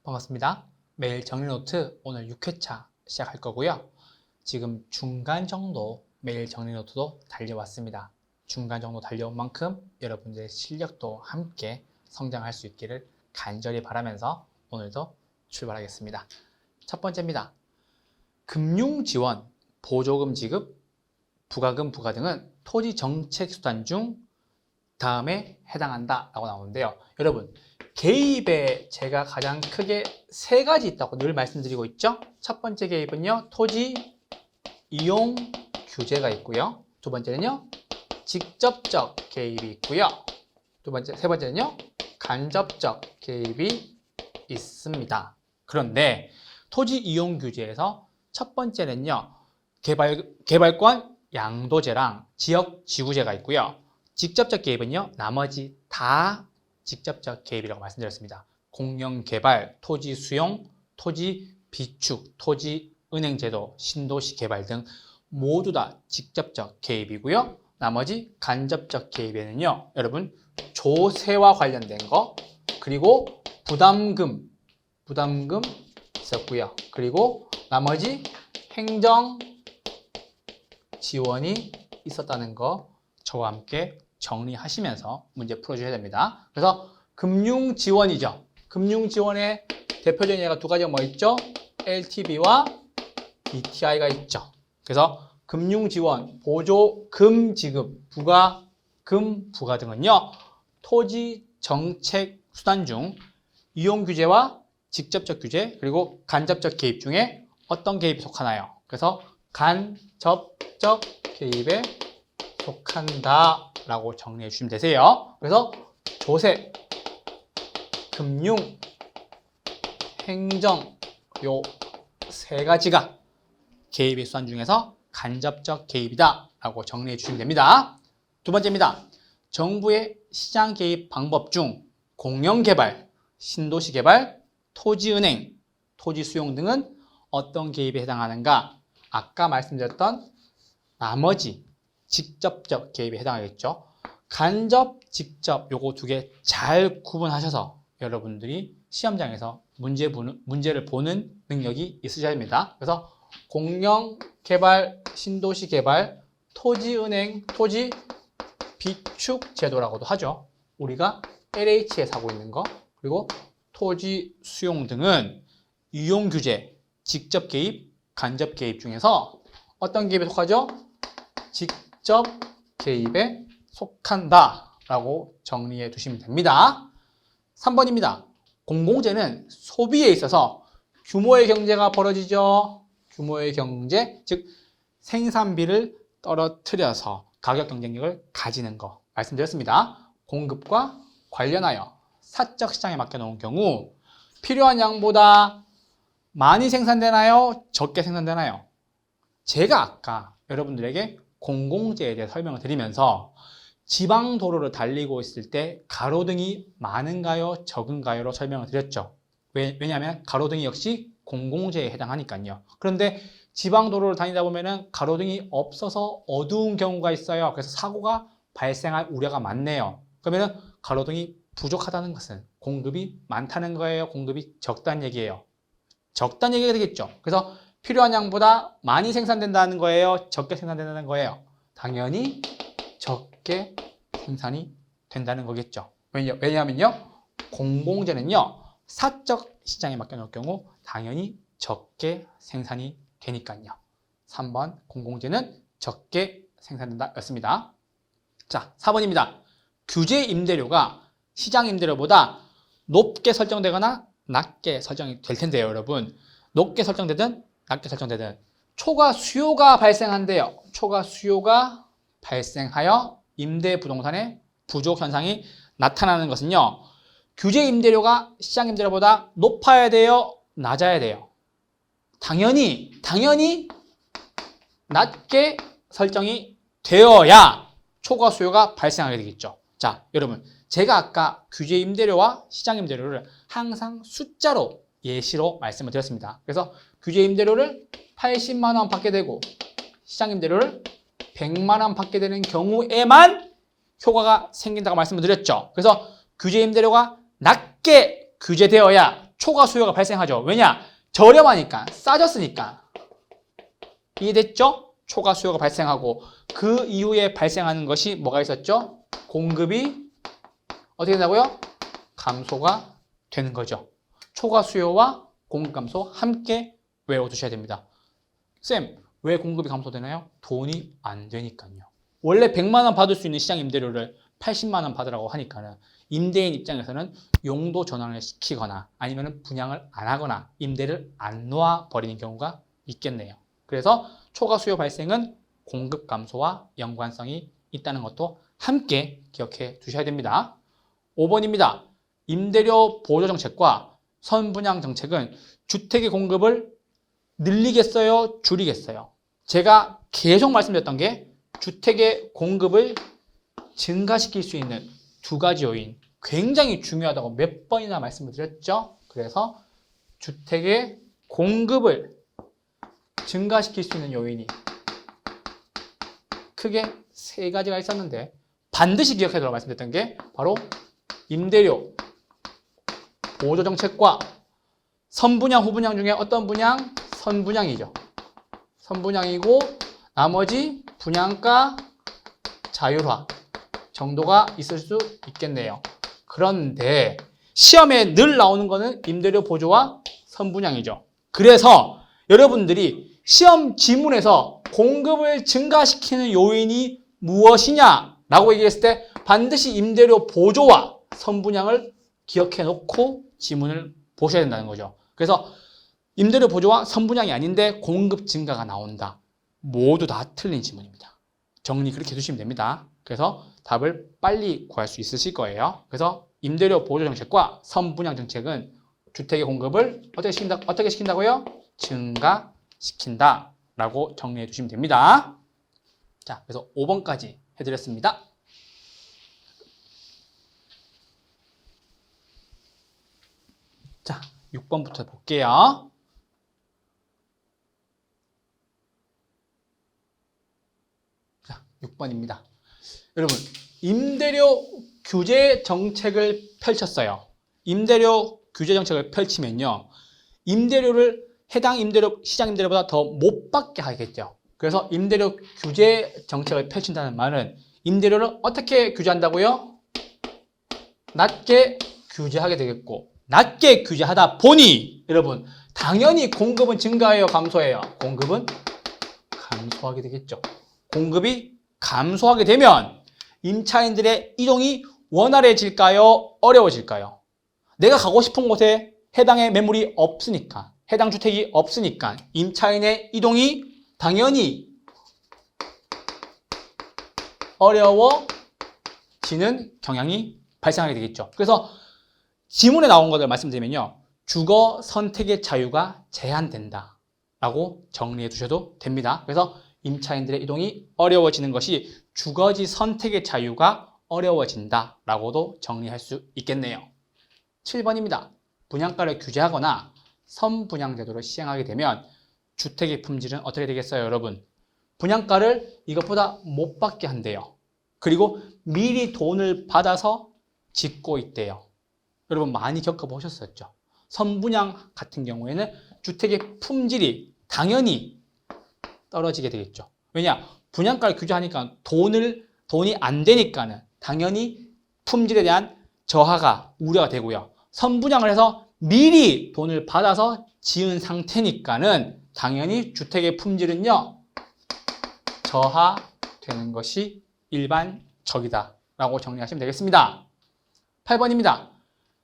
반갑습니다. 매일 정리노트 오늘 6회차 시작할 거고요. 지금 중간 정도 매일 정리노트도 달려왔습니다. 중간 정도 달려온 만큼 여러분들의 실력도 함께 성장할 수 있기를 간절히 바라면서 오늘도 출발하겠습니다. 첫 번째입니다. 금융지원, 보조금 지급, 부가금, 부과 등은 토지정책수단 중 다음에 해당한다 라고 나오는데요. 여러분, 개입에 제가 가장 크게 세 가지 있다고 늘 말씀드리고 있죠. 첫 번째 개입은요, 토지 이용 규제가 있고요. 두 번째는요, 직접적 개입이 있고요. 세 번째는요, 간접적 개입이 있습니다. 그런데 토지 이용 규제에서 첫 번째는요, 개발권 양도제랑 지역 지구제가 있고요. 직접적 개입은요, 나머지 다 직접적 개입이라고 말씀드렸습니다. 공영개발, 토지 수용, 토지 비축, 토지 은행제도, 신도시 개발 등 모두 다 직접적 개입이고요. 나머지 간접적 개입에는요, 여러분 조세와 관련된 거, 그리고 부담금 있었고요. 그리고 나머지 행정 지원이 있었다는 거 저와 함께 정리하시면서 문제 풀어주셔야 됩니다. 그래서 금융지원이죠. 금융지원의 대표적인 예가 두 가지가 뭐 있죠? LTV와 ETI가 있죠. 그래서 금융지원, 보조금 지급, 부가금, 부과 등은요, 토지 정책 수단 중 이용규제와 직접적 규제, 그리고 간접적 개입 중에 어떤 개입이 속하나요? 그래서 간접적 개입에 속한다 라고 정리해 주시면 되세요. 그래서 조세, 금융, 행정 요 세 가지가 개입의 수단 중에서 간접적 개입이다 라고 정리해 주시면 됩니다. 두 번째입니다. 정부의 시장 개입 방법 중 공영개발, 신도시 개발, 토지은행, 토지 수용 등은 어떤 개입에 해당하는가? 아까 말씀드렸던 나머지 직접적 개입에 해당하겠죠. 간접, 직접 요거 두 개 잘 구분하셔서 여러분들이 시험장에서 문제를 보는 능력이 있으셔야 됩니다. 그래서 공영개발, 신도시 개발, 토지은행, 토지 비축 제도라고도 하죠. 우리가 LH에서 하고 있는 거, 그리고 토지 수용 등은 이용규제, 직접 개입, 간접 개입 중에서 어떤 개입에 속하죠? 직접 개입에 속한다 라고 정리해 두시면 됩니다. 3번입니다. 공공재는 소비에 있어서 규모의 경제가 벌어지죠. 규모의 경제, 즉 생산비를 떨어뜨려서 가격 경쟁력을 가지는 거 말씀드렸습니다. 공급과 관련하여 사적 시장에 맡겨놓은 경우 필요한 양보다 많이 생산되나요? 적게 생산되나요? 제가 아까 여러분들에게 공공재에 대해 설명을 드리면서 지방 도로를 달리고 있을 때 가로등이 많은가요? 적은가요?로 설명을 드렸죠. 왜냐하면 가로등이 역시 공공재에 해당하니까요. 그런데 지방 도로를 다니다 보면은 가로등이 없어서 어두운 경우가 있어요. 그래서 사고가 발생할 우려가 많네요. 그러면은 가로등이 부족하다는 것은 공급이 많다는 거예요? 공급이 적다는 얘기예요? 적다는 얘기가 되겠죠. 그래서 필요한 양보다 많이 생산된다는 거예요? 적게 생산된다는 거예요? 당연히 적게 생산이 된다는 거겠죠. 왜냐하면요, 공공재는요, 사적 시장에 맡겨놓을 경우 당연히 적게 생산이 되니까요. 3번 공공재는 적게 생산된다 였습니다. 자, 4번입니다. 규제 임대료가 시장 임대료보다 높게 설정되거나 낮게 설정이 될 텐데요, 여러분. 높게 설정되든 낮게 설정되든 초과 수요가 발생한대요. 초과 수요가 발생하여 임대 부동산의 부족 현상이 나타나는 것은요, 규제 임대료가 시장 임대료보다 높아야 돼요, 낮아야 돼요? 당연히 낮게 설정이 되어야 초과 수요가 발생하게 되겠죠. 자, 여러분, 제가 아까 규제 임대료와 시장 임대료를 항상 숫자로 예시로 말씀을 드렸습니다. 그래서 규제 임대료를 80만 원 받게 되고 시장 임대료를 100만 원 받게 되는 경우에만 효과가 생긴다고 말씀을 드렸죠. 그래서 규제 임대료가 낮게 규제되어야 초과 수요가 발생하죠. 왜냐? 저렴하니까, 싸졌으니까. 이해됐죠? 초과 수요가 발생하고 그 이후에 발생하는 것이 뭐가 있었죠? 공급이 어떻게 된다고요? 감소가 되는 거죠. 초과 수요와 공급 감소 함께 외워두셔야 됩니다. 쌤, 왜 공급이 감소되나요? 돈이 안 되니까요. 원래 100만 원 받을 수 있는 시장 임대료를 80만 원 받으라고 하니까는 임대인 입장에서는 용도 전환을 시키거나 아니면 분양을 안 하거나 임대를 안 놓아 버리는 경우가 있겠네요. 그래서 초과 수요 발생은 공급 감소와 연관성이 있다는 것도 함께 기억해 두셔야 됩니다. 5번입니다. 임대료 보조 정책과 선분양 정책은 주택의 공급을 늘리겠어요? 줄이겠어요? 제가 계속 말씀드렸던 게 주택의 공급을 증가시킬 수 있는 두 가지 요인, 굉장히 중요하다고 몇 번이나 말씀을 드렸죠? 그래서 주택의 공급을 증가시킬 수 있는 요인이 크게 세 가지가 있었는데 반드시 기억해두라고 말씀드렸던 게 바로 임대료 보조 정책과 선분양, 후분양 중에 어떤 분양? 선분양이죠. 선분양이고 나머지 분양가 자율화 정도가 있을 수 있겠네요. 그런데 시험에 늘 나오는 거는 임대료 보조와 선분양이죠. 그래서 여러분들이 시험 지문에서 공급을 증가시키는 요인이 무엇이냐라고 얘기했을 때 반드시 임대료 보조와 선분양을 기억해 놓고 지문을 보셔야 된다는 거죠. 그래서 임대료 보조와 선분양이 아닌데 공급 증가가 나온다. 모두 다 틀린 지문입니다. 정리 그렇게 해주시면 됩니다. 그래서 답을 빨리 구할 수 있으실 거예요. 그래서 임대료 보조 정책과 선분양 정책은 주택의 공급을 어떻게 시킨다고요? 증가시킨다 라고 정리해 주시면 됩니다. 자, 그래서 5번까지 해드렸습니다. 자, 6번부터 볼게요. 자, 6번입니다. 여러분, 임대료 규제 정책을 펼쳤어요. 임대료 규제 정책을 펼치면요. 임대료를 해당 임대료, 시장 임대료보다 더 못 받게 하겠죠. 그래서 임대료 규제 정책을 펼친다는 말은 임대료를 어떻게 규제한다고요? 낮게 규제하게 되겠고, 낮게 규제하다 보니 여러분 당연히 공급은 증가해요, 감소해요? 공급은 감소하게 되겠죠. 공급이 감소하게 되면 임차인들의 이동이 원활해질까요? 어려워질까요? 내가 가고 싶은 곳에 해당의 매물이 없으니까, 해당 주택이 없으니까 임차인의 이동이 당연히 어려워지는 경향이 발생하게 되겠죠. 그래서 지문에 나온 것을 말씀드리면요. 주거 선택의 자유가 제한된다 라고 정리해 두셔도 됩니다. 그래서 임차인들의 이동이 어려워지는 것이 주거지 선택의 자유가 어려워진다 라고도 정리할 수 있겠네요. 7번입니다. 분양가를 규제하거나 선분양 제도를 시행하게 되면 주택의 품질은 어떻게 되겠어요, 여러분? 분양가를 이것보다 못 받게 한대요. 그리고 미리 돈을 받아서 짓고 있대요. 여러분 많이 겪어보셨었죠? 선분양 같은 경우에는 주택의 품질이 당연히 떨어지게 되겠죠. 왜냐? 분양가를 규제하니까 돈이 안 되니까는 당연히 품질에 대한 저하가 우려가 되고요. 선분양을 해서 미리 돈을 받아서 지은 상태니까는 당연히 주택의 품질은요, 저하되는 것이 일반적이다 라고 정리하시면 되겠습니다. 8번입니다.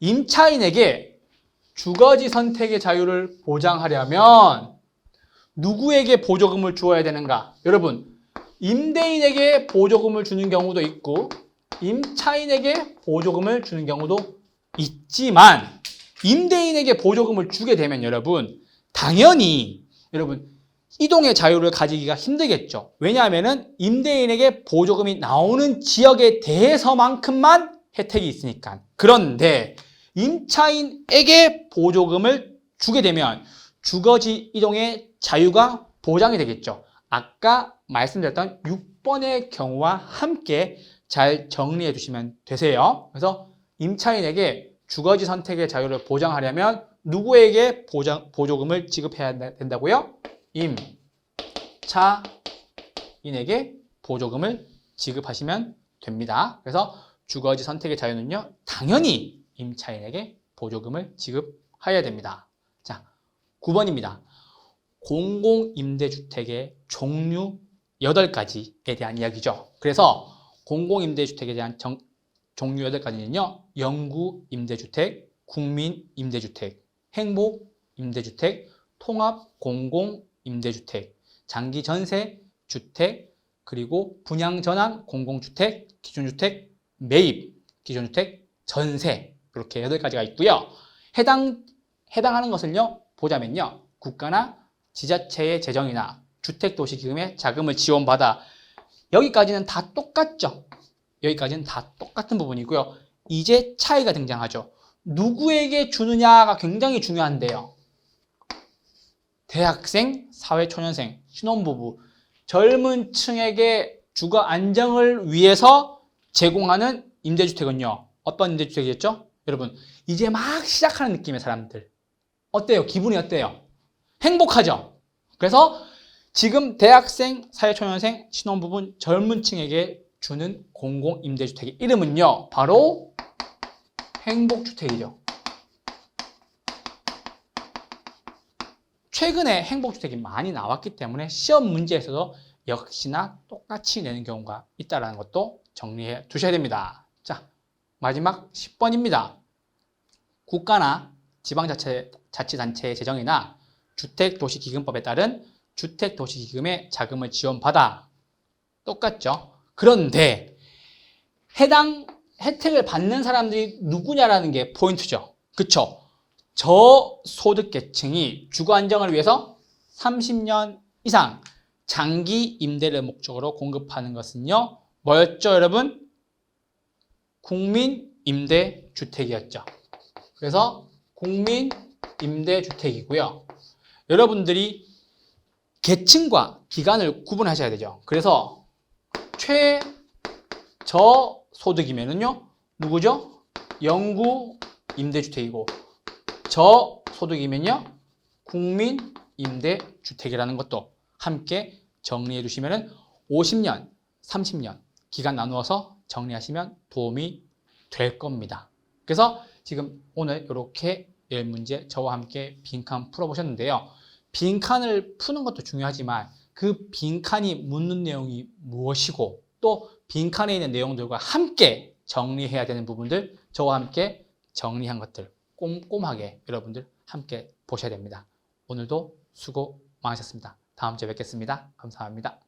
임차인에게 주거지 선택의 자유를 보장하려면 누구에게 보조금을 주어야 되는가? 여러분, 임대인에게 보조금을 주는 경우도 있고 임차인에게 보조금을 주는 경우도 있지만 임대인에게 보조금을 주게 되면 여러분 당연히 여러분 이동의 자유를 가지기가 힘들겠죠. 왜냐하면 임대인에게 보조금이 나오는 지역에 대해서만큼만 혜택이 있으니까. 그런데 임차인에게 보조금을 주게 되면 주거지 이동의 자유가 보장이 되겠죠. 아까 말씀드렸던 6번의 경우와 함께 잘 정리해 주시면 되세요. 그래서 임차인에게 주거지 선택의 자유를 보장하려면 누구에게 보조금을 지급해야 된다고요? 임차인에게 보조금을 지급하시면 됩니다. 그래서 주거지 선택의 자유는요, 당연히 임차인에게 보조금을 지급해야 됩니다. 자, 9번입니다. 공공임대주택의 종류 8가지에 대한 이야기죠. 그래서 공공임대주택에 대한 종류 8가지는요. 영구임대주택, 국민임대주택, 행복임대주택, 통합공공임대주택, 장기전세주택, 그리고 분양전환 공공주택, 기존주택 매입, 기존주택 전세, 이렇게 8가지가 있고요. 해당하는 것을요, 보자면요. 국가나 지자체의 재정이나 주택도시기금의 자금을 지원받아, 여기까지는 다 똑같죠. 여기까지는 다 똑같은 부분이고요. 이제 차이가 등장하죠. 누구에게 주느냐가 굉장히 중요한데요. 대학생, 사회초년생, 신혼부부, 젊은 층에게 주거 안정을 위해서 제공하는 임대주택은요. 어떤 임대주택이겠죠? 여러분, 이제 막 시작하는 느낌의 사람들. 어때요? 기분이 어때요? 행복하죠? 그래서 지금 대학생, 사회초년생, 신혼부부, 젊은 층에게 주는 공공임대주택의 이름은요. 바로 행복주택이죠. 최근에 행복주택이 많이 나왔기 때문에 시험 문제에서도 역시나 똑같이 내는 경우가 있다는 것도 정리해 두셔야 됩니다. 자, 마지막 10번입니다. 국가나 지방자치단체의 재정이나 주택도시기금법에 따른 주택도시기금의 자금을 지원받아. 똑같죠? 그런데 해당 혜택을 받는 사람들이 누구냐라는 게 포인트죠. 그쵸? 저소득계층이 주거 안정을 위해서 30년 이상 장기 임대를 목적으로 공급하는 것은요. 뭐였죠, 여러분? 국민임대주택이었죠. 그래서 국민임대주택이고요. 여러분들이 계층과 기간을 구분하셔야 되죠. 그래서 최저소득이면은요, 누구죠? 영구임대주택이고, 저소득이면요, 국민임대주택이라는 것도 함께 정리해 두시면은 50년, 30년 기간 나누어서 정리하시면 도움이 될 겁니다. 그래서 지금 오늘 이렇게 10문제 저와 함께 빈칸 풀어보셨는데요. 빈칸을 푸는 것도 중요하지만 그 빈칸이 묻는 내용이 무엇이고 또 빈칸에 있는 내용들과 함께 정리해야 되는 부분들, 저와 함께 정리한 것들 꼼꼼하게 여러분들 함께 보셔야 됩니다. 오늘도 수고 많으셨습니다. 다음 주에 뵙겠습니다. 감사합니다.